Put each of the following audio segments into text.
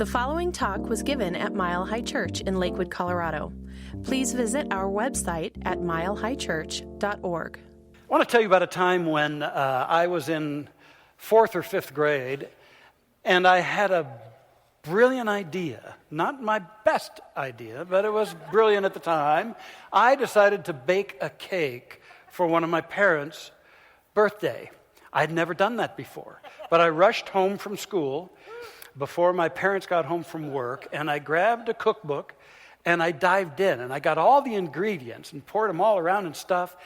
The following talk was given at Mile High Church in Lakewood, Colorado. Please visit our website at milehighchurch.org. I want to tell you about a time when I was in 4th or 5th grade, and I had a brilliant idea. Not my best idea, but it was brilliant at the time. I decided to bake a cake for one of my parents' birthday. I'd never done that before, but I rushed home from school before my parents got home from work, and I grabbed a cookbook, and I dived in, and I got all the ingredients and poured them all around and stuff.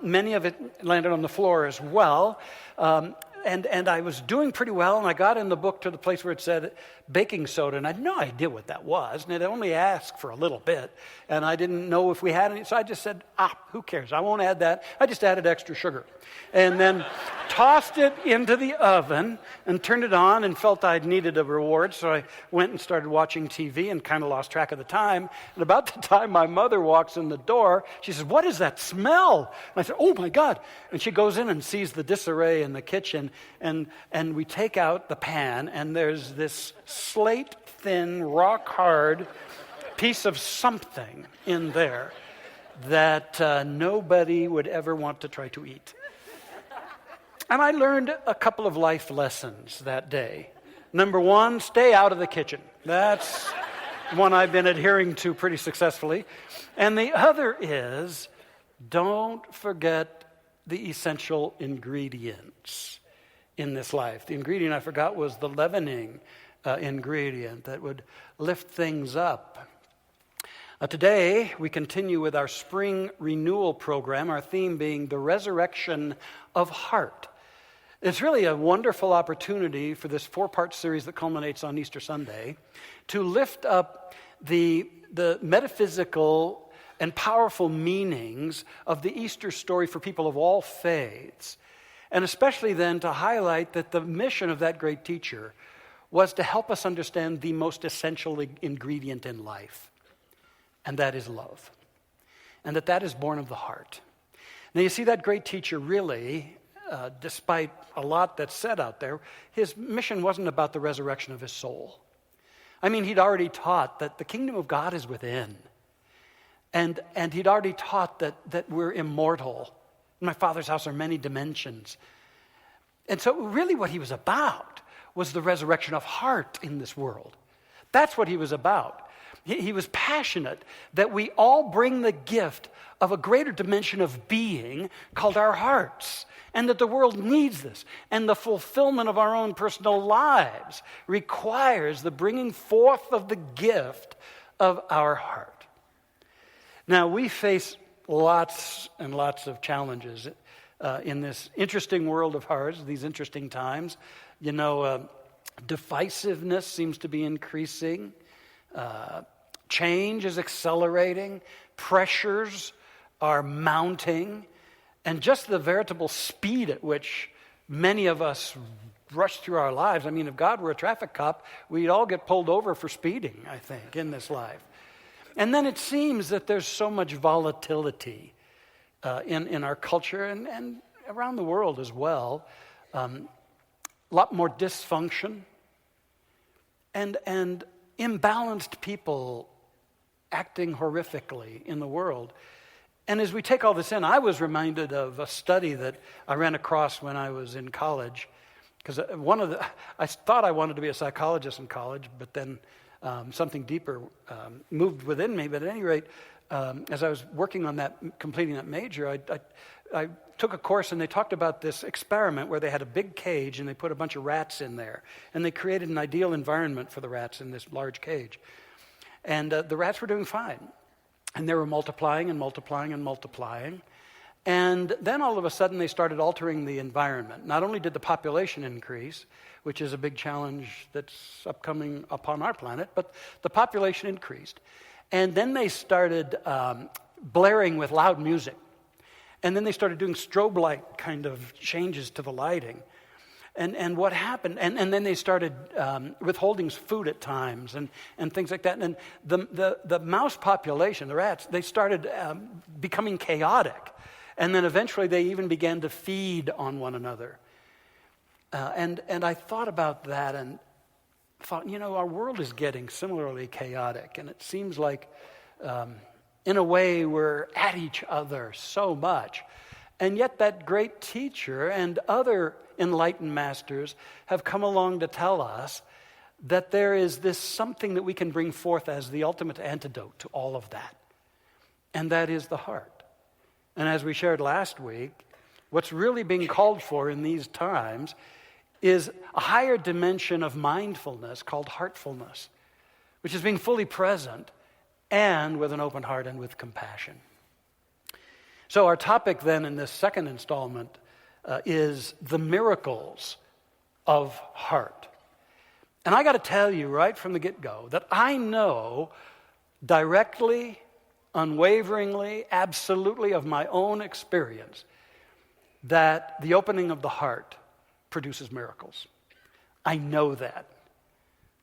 Many of it landed on the floor as well. And I was doing pretty well, and I got in the book to the place where it said baking soda, and I had no idea what that was, and it only asked for a little bit, and I didn't know if we had any, so I just said, who cares? I won't add that. I just added extra sugar, and then tossed it into the oven and turned it on and felt I needed a reward, so I went and started watching TV and kind of lost track of the time, and about the time my mother walks in the door, she says, "What is that smell?" And I said, "Oh my God," and she goes in and sees the disarray in the kitchen, and we take out the pan, and there's this slate-thin, rock-hard piece of something in there that nobody would ever want to try to eat. And I learned a couple of life lessons that day. Number one, stay out of the kitchen. That's one I've been adhering to pretty successfully. And the other is, don't forget the essential ingredients in this life. The ingredient I forgot was the leavening ingredient that would lift things up. Today, we continue with our Spring Renewal Program, our theme being the resurrection of heart. It's really a wonderful opportunity for this 4-part series that culminates on Easter Sunday to lift up the metaphysical and powerful meanings of the Easter story for people of all faiths, and especially then to highlight that the mission of that great teacher was to help us understand the most essential ingredient in life, and that is love, and that is born of the heart. Now you see, that great teacher really, despite a lot that's said out there, his mission wasn't about the resurrection of his soul. I mean, he'd already taught that the kingdom of God is within, and he'd already taught that we're immortal. In my Father's house are many dimensions. And so really what he was about was the resurrection of heart in this world. That's what he was about. He was passionate that we all bring the gift of a greater dimension of being called our hearts, and that the world needs this. And the fulfillment of our own personal lives requires the bringing forth of the gift of our heart. Now, we face lots and lots of challenges in this interesting world of ours, these interesting times. You know, divisiveness seems to be increasing. Change is accelerating. Pressures are mounting. And just the veritable speed at which many of us rush through our lives. I mean, if God were a traffic cop, we'd all get pulled over for speeding, I think, in this life. And then it seems that there's so much volatility in our culture and around the world as well. A lot more dysfunction and imbalanced people acting horrifically in the world. And as we take all this in, I was reminded of a study that I ran across when I was in college. Because I thought I wanted to be a psychologist in college, but then something deeper moved within me. But at any rate, as I was working on that, completing that major, I took a course, and they talked about this experiment where they had a big cage and they put a bunch of rats in there, and they created an ideal environment for the rats in this large cage. And the rats were doing fine, and they were multiplying and multiplying and multiplying. And then all of a sudden they started altering the environment. Not only did the population increase, which is a big challenge that's upcoming upon our planet, but the population increased. And then they started blaring with loud music. And then they started doing strobe light kind of changes to the lighting. And what happened, and then they started withholding food at times and things like that. And the mouse population, the rats, they started becoming chaotic. And then eventually they even began to feed on one another. And I thought about that, and thought, our world is getting similarly chaotic, and it seems like, in a way, we're at each other so much. And yet that great teacher and other enlightened masters have come along to tell us that there is this something that we can bring forth as the ultimate antidote to all of that. And that is the heart. And as we shared last week, what's really being called for in these times is a higher dimension of mindfulness called heartfulness, which is being fully present and with an open heart and with compassion. So our topic then in this second installment is the miracles of heart. And I got to tell you right from the get-go that I know directly, unwaveringly, absolutely of my own experience that the opening of the heart produces miracles. I know that.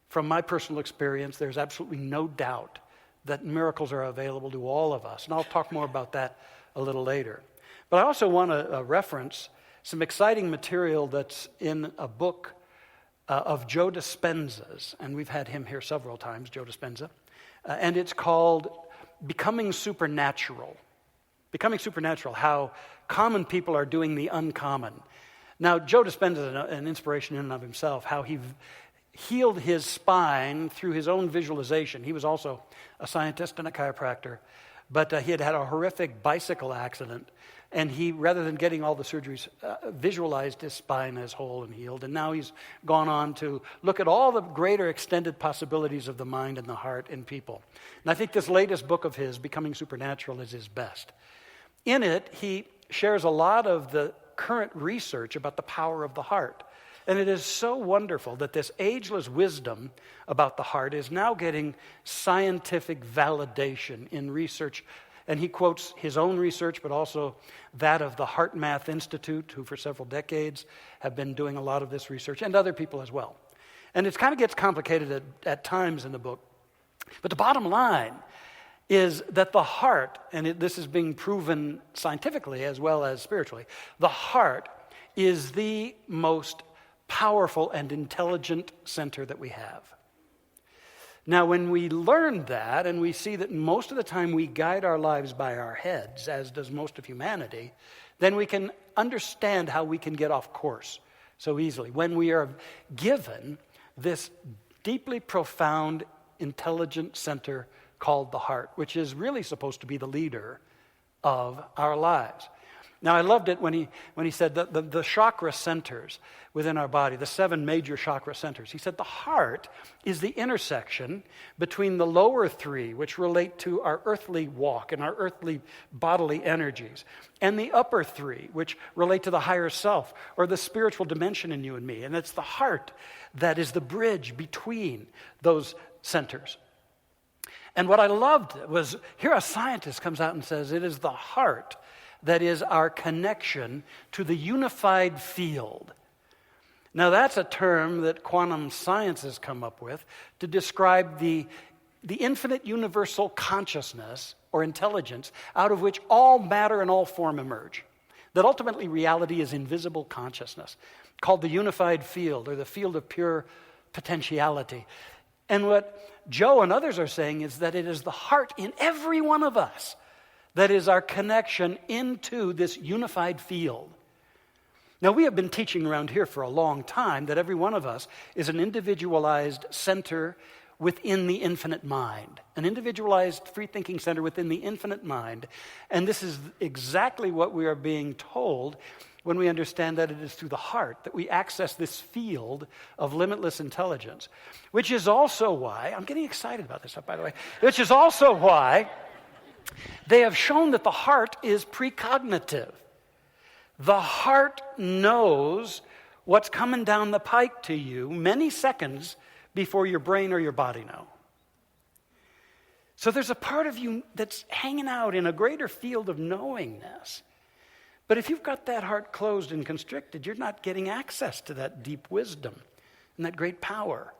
From my personal experience, there's absolutely no doubt that miracles are available to all of us. And I'll talk more about that a little later. But I also want to reference some exciting material that's in a book of Joe Dispenza's, and we've had him here several times, Joe Dispenza, and it's called Becoming Supernatural. Becoming Supernatural, how common people are doing the uncommon. Now, Joe Dispenza is an inspiration in and of himself, how he healed his spine through his own visualization. He was also a scientist and a chiropractor, but he had a horrific bicycle accident, and he, rather than getting all the surgeries, visualized his spine as whole and healed. And now he's gone on to look at all the greater extended possibilities of the mind and the heart in people. And I think this latest book of his, Becoming Supernatural, is his best. In it, he shares a lot of the current research about the power of the heart. And it is so wonderful that this ageless wisdom about the heart is now getting scientific validation in research. And he quotes his own research, but also that of the Heart Math Institute, who for several decades have been doing a lot of this research, and other people as well. And it kind of gets complicated at times in the book. But the bottom line is that the heart, and this is being proven scientifically as well as spiritually, the heart is the most powerful and intelligent center that we have. Now, when we learn that, and we see that most of the time we guide our lives by our heads, as does most of humanity, then we can understand how we can get off course so easily. When we are given this deeply profound, intelligent center called the heart, which is really supposed to be the leader of our lives. Now, I loved it when he said that the chakra centers within our body, the 7 major chakra centers. He said the heart is the intersection between the lower 3, which relate to our earthly walk and our earthly bodily energies, and the upper 3, which relate to the higher self or the spiritual dimension in you and me. And it's the heart that is the bridge between those centers. And what I loved was, here a scientist comes out and says it is the heart that is our connection to the unified field. Now, that's a term that quantum science has come up with to describe the infinite universal consciousness or intelligence out of which all matter and all form emerge. That ultimately reality is invisible consciousness, called the unified field or the field of pure potentiality. And what Joe and others are saying is that it is the heart in every one of us that is our connection into this unified field. Now, we have been teaching around here for a long time that every one of us is an individualized center within the infinite mind, an individualized free-thinking center within the infinite mind. And this is exactly what we are being told when we understand that it is through the heart that we access this field of limitless intelligence, which is also why, I'm getting excited about this stuff, by the way, which is also why they have shown that the heart is precognitive. The heart knows what's coming down the pike to you many seconds before your brain or your body know. So there's a part of you that's hanging out in a greater field of knowingness. But if you've got that heart closed and constricted, you're not getting access to that deep wisdom and that great power.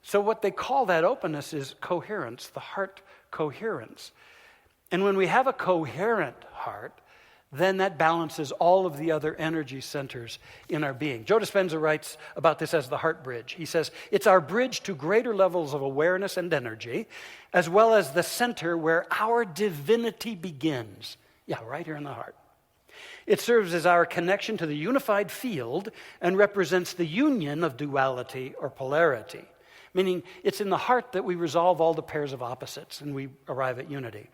So what they call that openness is coherence, the heart coherence. And when we have a coherent heart, then that balances all of the other energy centers in our being. Joe Dispenza writes about this as the heart bridge. He says, it's our bridge to greater levels of awareness and energy, as well as the center where our divinity begins. Yeah, right here in the heart. It serves as our connection to the unified field and represents the union of duality or polarity, meaning it's in the heart that we resolve all the pairs of opposites and we arrive at unity.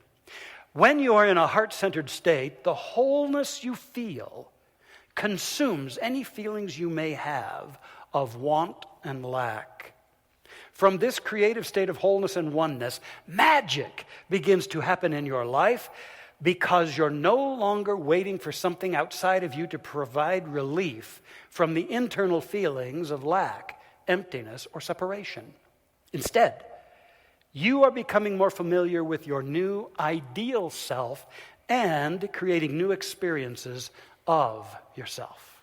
When you are in a heart-centered state, the wholeness you feel consumes any feelings you may have of want and lack. From this creative state of wholeness and oneness, magic begins to happen in your life because you're no longer waiting for something outside of you to provide relief from the internal feelings of lack, emptiness, or separation. Instead, you are becoming more familiar with your new ideal self and creating new experiences of yourself.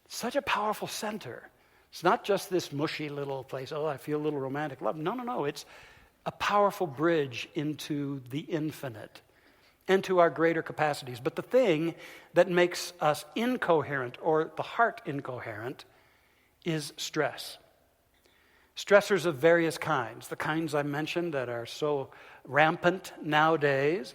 Such a powerful center. It's not just this mushy little place, oh, I feel a little romantic love. No. It's a powerful bridge into the infinite and to our greater capacities. But the thing that makes us incoherent or the heart incoherent is stress. Stressors of various kinds, the kinds I mentioned that are so rampant nowadays,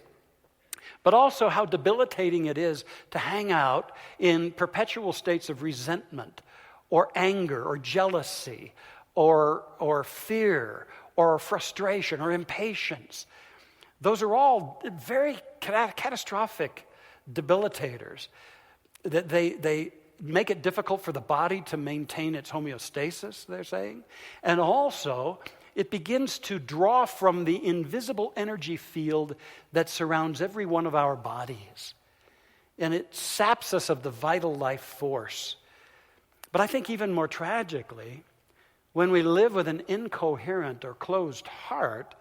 but also how debilitating it is to hang out in perpetual states of resentment or anger or jealousy or fear or frustration or impatience. Those are all very catastrophic debilitators. That they make it difficult for the body to maintain its homeostasis, they're saying. And also, it begins to draw from the invisible energy field that surrounds every one of our bodies. And it saps us of the vital life force. But I think even more tragically, when we live with an incoherent or closed heart,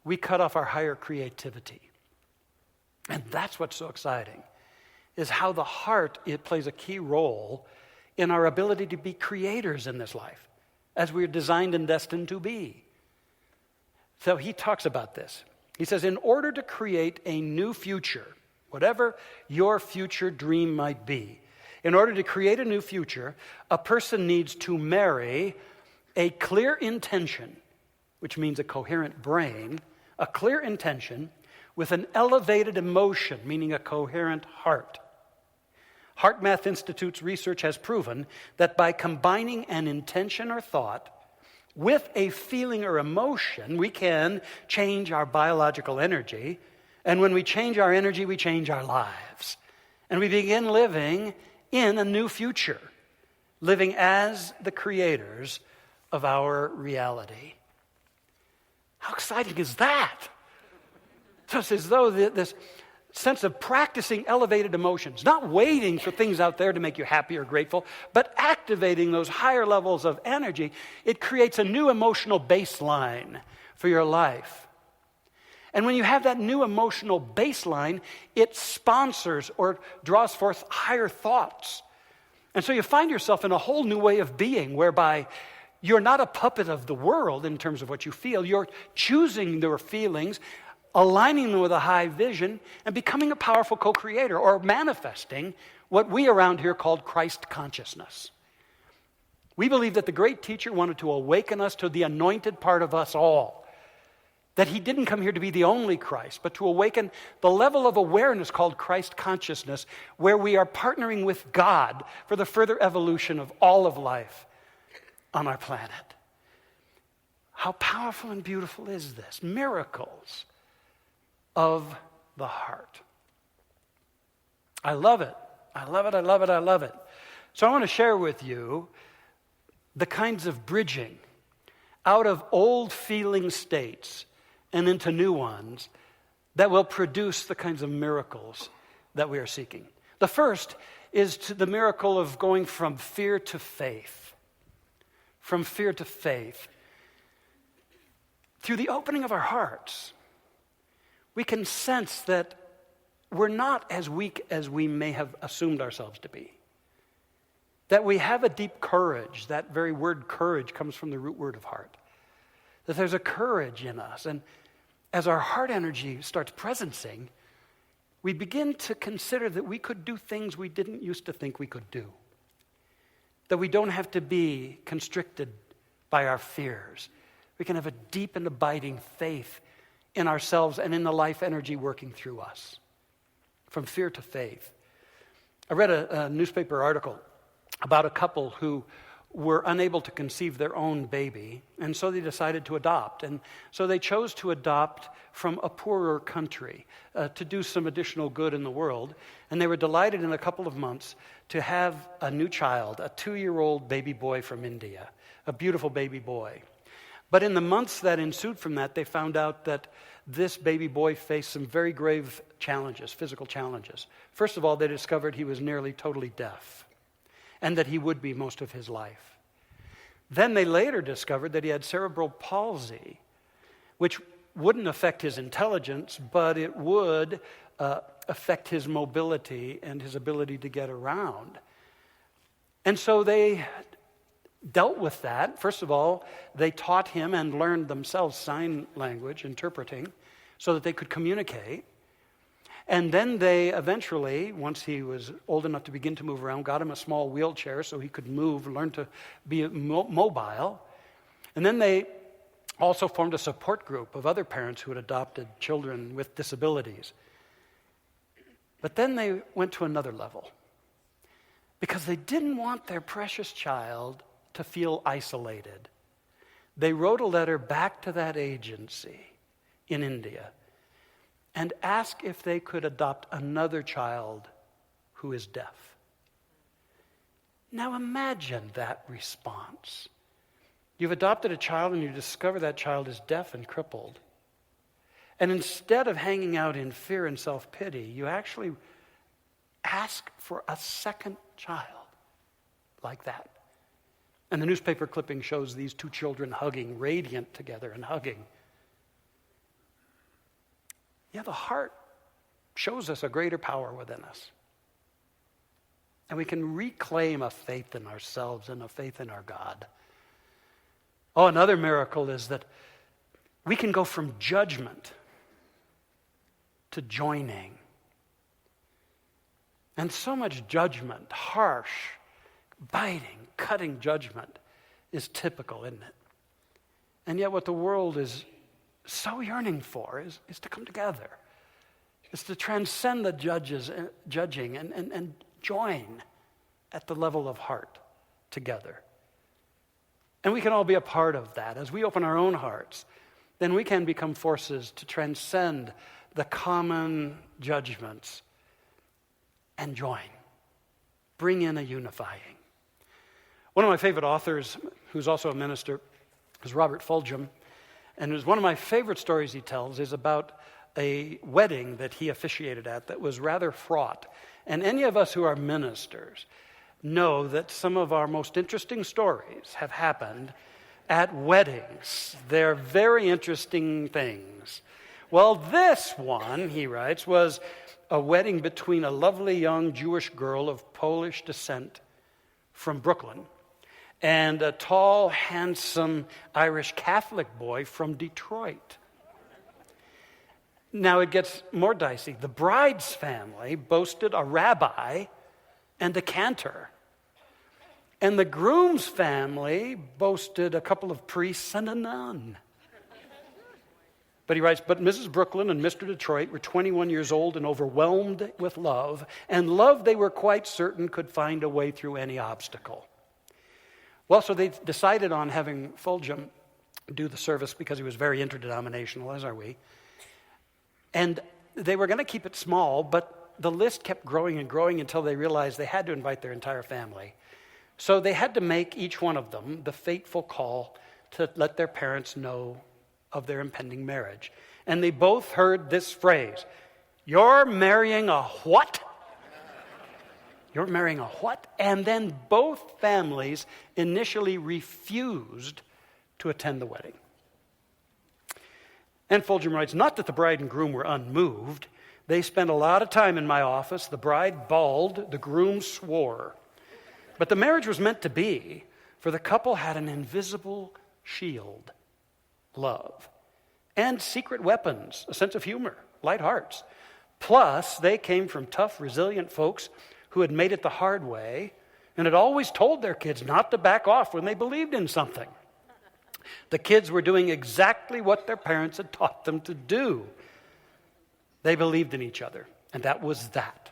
we cut off our higher creativity. And that's what's so exciting, is how the heart, it plays a key role in our ability to be creators in this life, as we're designed and destined to be. So he talks about this. He says, in order to create a new future, whatever your future dream might be, in order to create a new future, a person needs to marry a clear intention, which means a coherent brain, a clear intention with an elevated emotion, meaning a coherent heart. Heart Math Institute's research has proven that by combining an intention or thought with a feeling or emotion, we can change our biological energy. And when we change our energy, we change our lives. And we begin living in a new future, living as the creators of our reality. How exciting is that? So it's as though this sense of practicing elevated emotions, not waiting for things out there to make you happy or grateful, but activating those higher levels of energy, it creates a new emotional baseline for your life. And when you have that new emotional baseline, it sponsors or draws forth higher thoughts. And so you find yourself in a whole new way of being, whereby you're not a puppet of the world in terms of what you feel. You're choosing your feelings, aligning them with a high vision, and becoming a powerful co-creator, or manifesting what we around here called Christ consciousness. We believe that the great teacher wanted to awaken us to the anointed part of us all. That he didn't come here to be the only Christ, but to awaken the level of awareness called Christ consciousness, where we are partnering with God for the further evolution of all of life on our planet. How powerful and beautiful is this? Miracles of the heart. I love it. I love it. I love it. I love it. So I want to share with you the kinds of bridging out of old feeling states and into new ones that will produce the kinds of miracles that we are seeking. The first is the miracle of going from fear to faith. From fear to faith. Through the opening of our hearts, we can sense that we're not as weak as we may have assumed ourselves to be. That we have a deep courage. That very word courage comes from the root word of heart. That there's a courage in us. And as our heart energy starts presencing, we begin to consider that we could do things we didn't used to think we could do. That we don't have to be constricted by our fears. We can have a deep and abiding faith in ourselves and in the life energy working through us. From fear to faith. I read a newspaper article about a couple who were unable to conceive their own baby, and so they decided to adopt. And so they chose to adopt from a poorer country to do some additional good in the world. And they were delighted in a couple of months to have a new child, a 2-year-old baby boy from India, a beautiful baby boy. But in the months that ensued from that, they found out that this baby boy faced some very grave challenges, physical challenges. First of all, they discovered he was nearly totally deaf, and that he would be most of his life. Then they later discovered that he had cerebral palsy, which wouldn't affect his intelligence, but it would affect his mobility and his ability to get around. And so they dealt with that. First of all, they taught him and learned themselves sign language, interpreting, so that they could communicate. And then they eventually, once he was old enough to begin to move around, got him a small wheelchair so he could move, learn to be mobile. And then they also formed a support group of other parents who had adopted children with disabilities. But then they went to another level, because they didn't want their precious child to feel isolated. They wrote a letter back to that agency in India and asked if they could adopt another child who is deaf. Now imagine that response. You've adopted a child and you discover that child is deaf and crippled. And instead of hanging out in fear and self-pity, you actually ask for a second child like that. And the newspaper clipping shows these two children hugging, radiant together and hugging. Yeah, the heart shows us a greater power within us. And we can reclaim a faith in ourselves and a faith in our God. Oh, another miracle is that we can go from judgment to joining. And so much judgment, harsh, biting, cutting judgment is typical, isn't it? And yet what the world is so yearning for is to come together. It's to transcend the judging and join at the level of heart together. And we can all be a part of that. As we open our own hearts, then we can become forces to transcend the common judgments and join. Bring in a unifying. One of my favorite authors, who's also a minister, is Robert Fulghum. And one of my favorite stories he tells is about a wedding that he officiated at that was rather fraught. And any of us who are ministers know that some of our most interesting stories have happened at weddings. They're very interesting things. Well, this one, he writes, was a wedding between a lovely young Jewish girl of Polish descent from Brooklyn and a tall, handsome Irish Catholic boy from Detroit. Now it gets more dicey. The bride's family boasted a rabbi and a cantor. And the groom's family boasted a couple of priests and a nun. But he writes, but Mrs. Brooklyn and Mr. Detroit were 21 years old and overwhelmed with love, and love they were quite certain could find a way through any obstacle. Well, so they decided on having Fulghum do the service because he was very interdenominational, as are we. And they were going to keep it small, but the list kept growing and growing until they realized they had to invite their entire family. So they had to make each one of them the fateful call to let their parents know of their impending marriage. And they both heard this phrase, "You're marrying a what?" You're marrying a what? And then both families initially refused to attend the wedding. And Fulghum writes, not that the bride and groom were unmoved. They spent a lot of time in my office. The bride bawled, the groom swore. But the marriage was meant to be, for the couple had an invisible shield, love, and secret weapons, a sense of humor, light hearts. Plus, they came from tough, resilient folks who had made it the hard way and had always told their kids not to back off when they believed in something. The kids were doing exactly what their parents had taught them to do. They believed in each other, and that was that.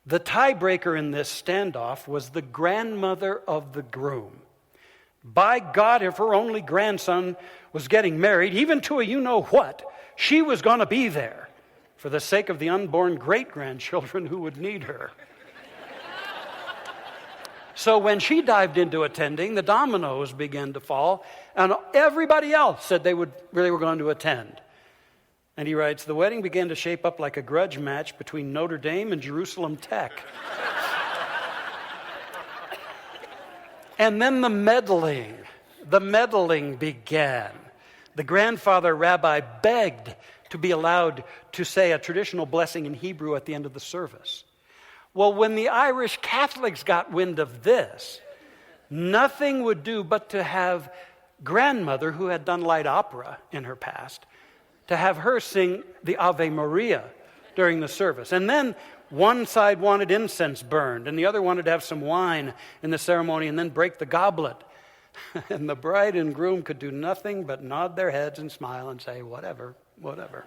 The tiebreaker in this standoff was the grandmother of the groom. By God, if her only grandson was getting married, even to a you-know-what, she was going to be there for the sake of the unborn great-grandchildren who would need her. So when she dived into attending, the dominoes began to fall, and everybody else said they were going to attend. And he writes, the wedding began to shape up like a grudge match between Notre Dame and Jerusalem Tech. And then the meddling began. The grandfather rabbi begged to be allowed to say a traditional blessing in Hebrew at the end of the service. Well, when the Irish Catholics got wind of this, nothing would do but to have grandmother, who had done light opera in her past, to have her sing the Ave Maria during the service. And then one side wanted incense burned, and the other wanted to have some wine in the ceremony and then break the goblet. And the bride and groom could do nothing but nod their heads and smile and say, whatever, whatever.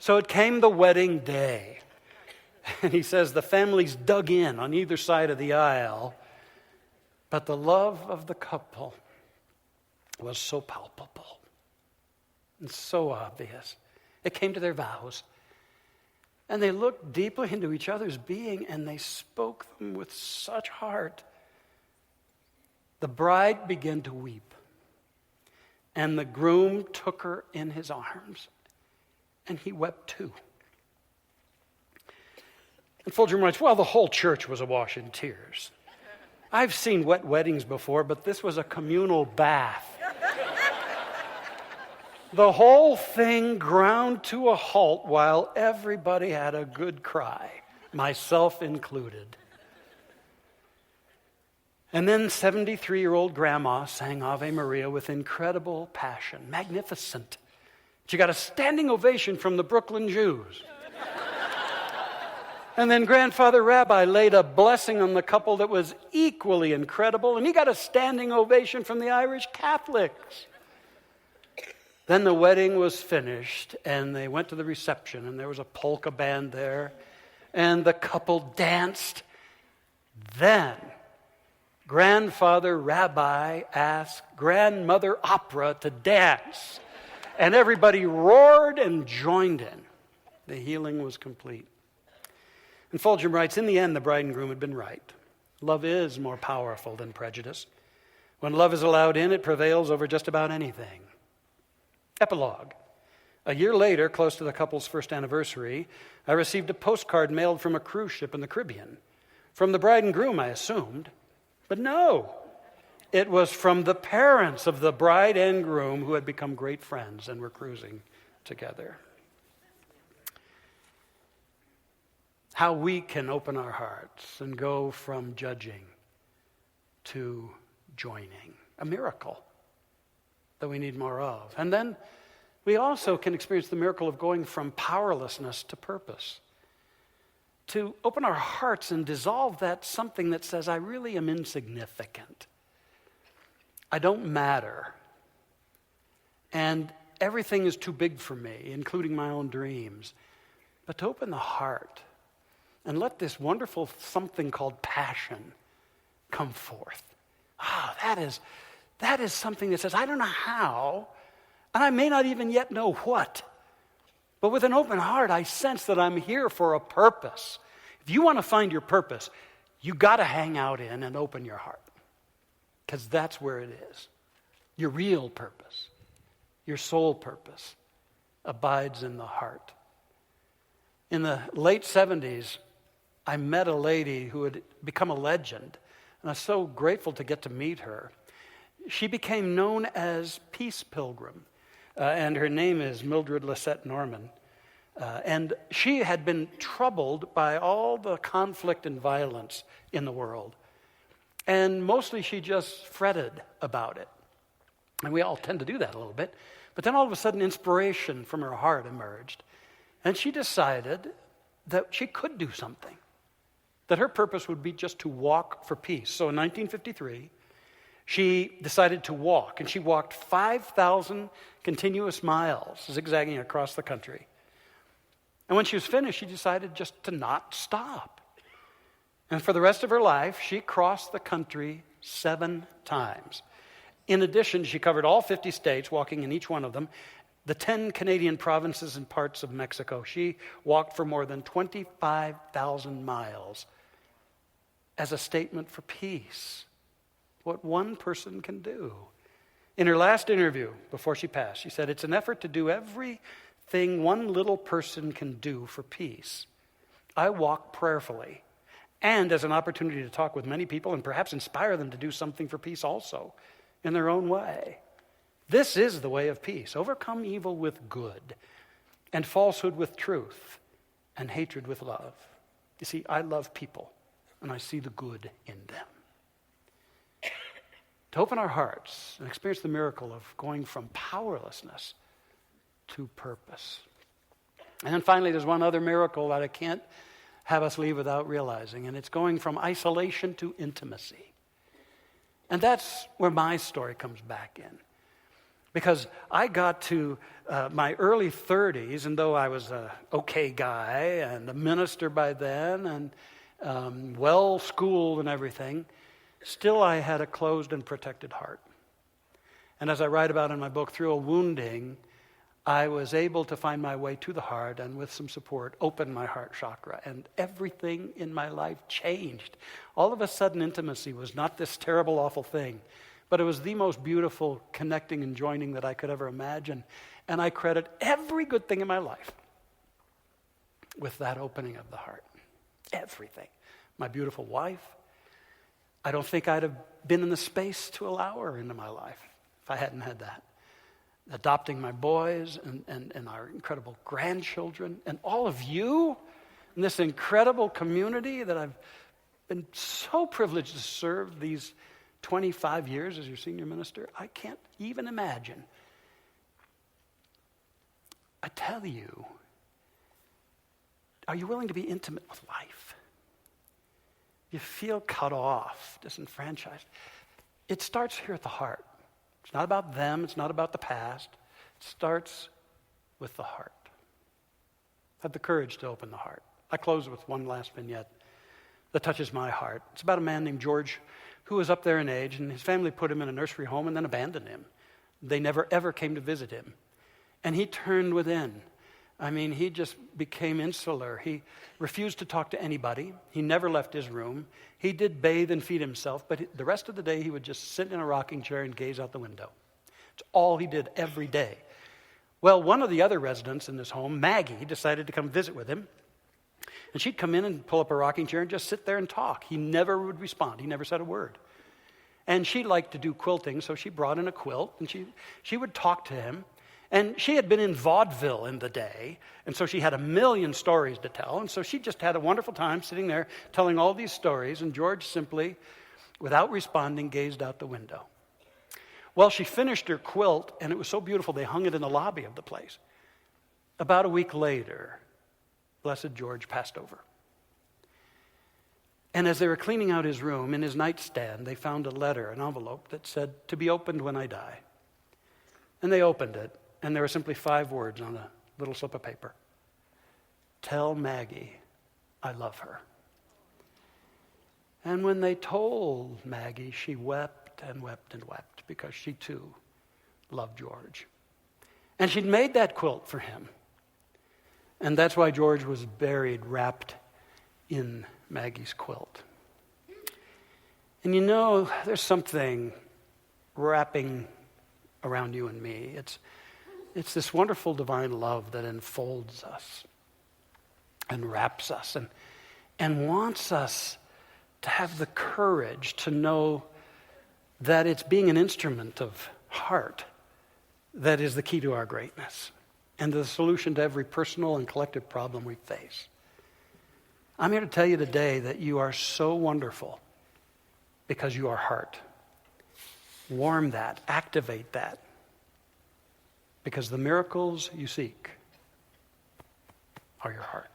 So it came the wedding day. And he says the families dug in on either side of the aisle, but the love of the couple was so palpable and so obvious. It came to their vows. And they looked deeply into each other's being, and they spoke them with such heart. The bride began to weep, and the groom took her in his arms, and he wept too. And Fulgham writes, well, the whole church was awash in tears. I've seen wet weddings before, but this was a communal bath. The whole thing ground to a halt while everybody had a good cry, myself included. And then 73-year-old grandma sang Ave Maria with incredible passion, magnificent. She got a standing ovation from the Brooklyn Jews. And then grandfather rabbi laid a blessing on the couple that was equally incredible, and he got a standing ovation from the Irish Catholics. Then the wedding was finished, and they went to the reception, and there was a polka band there, and the couple danced. Then grandfather rabbi asked grandmother opera to dance, and everybody roared and joined in. The healing was complete. And Fulgham writes, in the end, the bride and groom had been right. Love is more powerful than prejudice. When love is allowed in, it prevails over just about anything. Epilogue. A year later, close to the couple's first anniversary, I received a postcard mailed from a cruise ship in the Caribbean. From the bride and groom, I assumed. But no, it was from the parents of the bride and groom who had become great friends and were cruising together. How we can open our hearts and go from judging to joining. A miracle that we need more of. And then we also can experience the miracle of going from powerlessness to purpose. To open our hearts and dissolve that something that says, I really am insignificant. I don't matter. And everything is too big for me, including my own dreams. But to open the heart and let this wonderful something called passion come forth. That is something that says, I don't know how, and I may not even yet know what, but with an open heart, I sense that I'm here for a purpose. If you want to find your purpose, you got to hang out in and open your heart, because that's where it is. Your real purpose, your soul purpose, abides in the heart. In the late 70s, I met a lady who had become a legend, and I was so grateful to get to meet her. She became known as Peace Pilgrim, and her name is Mildred Lisette Norman. And she had been troubled by all the conflict and violence in the world. And mostly she just fretted about it. And we all tend to do that a little bit. But then all of a sudden inspiration from her heart emerged. And she decided that she could do something, that her purpose would be just to walk for peace. So in 1953, she decided to walk, and she walked 5,000 continuous miles, zigzagging across the country. And when she was finished, she decided just to not stop. And for the rest of her life, she crossed the country 7 times. In addition, she covered all 50 states, walking in each one of them, the 10 Canadian provinces and parts of Mexico. She walked for more than 25,000 miles as a statement for peace. What one person can do. In her last interview before she passed, she said, "It's an effort to do everything one little person can do for peace. I walk prayerfully and as an opportunity to talk with many people and perhaps inspire them to do something for peace also in their own way. This is the way of peace. Overcome evil with good and falsehood with truth and hatred with love." You see, I love people and I see the good in them. To open our hearts and experience the miracle of going from powerlessness to purpose. And then finally, there's one other miracle that I can't have us leave without realizing, and it's going from isolation to intimacy. And that's where my story comes back in. Because I got to my early 30s, and though I was an okay guy and a minister by then and well-schooled and everything, still I had a closed and protected heart. And as I write about in my book, through a wounding, I was able to find my way to the heart and with some support, open my heart chakra. And everything in my life changed. All of a sudden, intimacy was not this terrible, awful thing, but it was the most beautiful connecting and joining that I could ever imagine. And I credit every good thing in my life with that opening of the heart. Everything. My beautiful wife. I don't think I'd have been in the space to allow her into my life if I hadn't had that. Adopting my boys and our incredible grandchildren and all of you in this incredible community that I've been so privileged to serve these 25 years as your senior minister. I can't even imagine. I tell you, are you willing to be intimate with life? You feel cut off, disenfranchised. It starts here at the heart. It's not about them. It's not about the past. It starts with the heart. Have the courage to open the heart. I close with one last vignette that touches my heart. It's about a man named George who was up there in age, and his family put him in a nursery home and then abandoned him. They never, ever came to visit him. And he turned within. I mean, he just became insular. He refused to talk to anybody. He never left his room. He did bathe and feed himself, but the rest of the day he would just sit in a rocking chair and gaze out the window. It's all he did every day. Well, one of the other residents in this home, Maggie, decided to come visit with him. And she'd come in and pull up a rocking chair and just sit there and talk. He never would respond. He never said a word. And she liked to do quilting, so she brought in a quilt, and she would talk to him. And she had been in vaudeville in the day, and so she had a million stories to tell. And so she just had a wonderful time sitting there telling all these stories, and George simply, without responding, gazed out the window. Well, she finished her quilt, and it was so beautiful they hung it in the lobby of the place. About a week later, blessed George passed over. And as they were cleaning out his room, in his nightstand, they found a letter, an envelope that said, "To be opened when I die." And they opened it. And there were simply 5 words on a little slip of paper. "Tell Maggie I love her." And when they told Maggie, she wept and wept and wept because she too loved George. And she'd made that quilt for him. And that's why George was buried, wrapped in Maggie's quilt. And you know, there's something wrapping around you and me. It's this wonderful divine love that enfolds us and wraps us and wants us to have the courage to know that it's being an instrument of heart that is the key to our greatness and the solution to every personal and collective problem we face. I'm here to tell you today that you are so wonderful because you are heart. Warm that, activate that. Because the miracles you seek or your heart.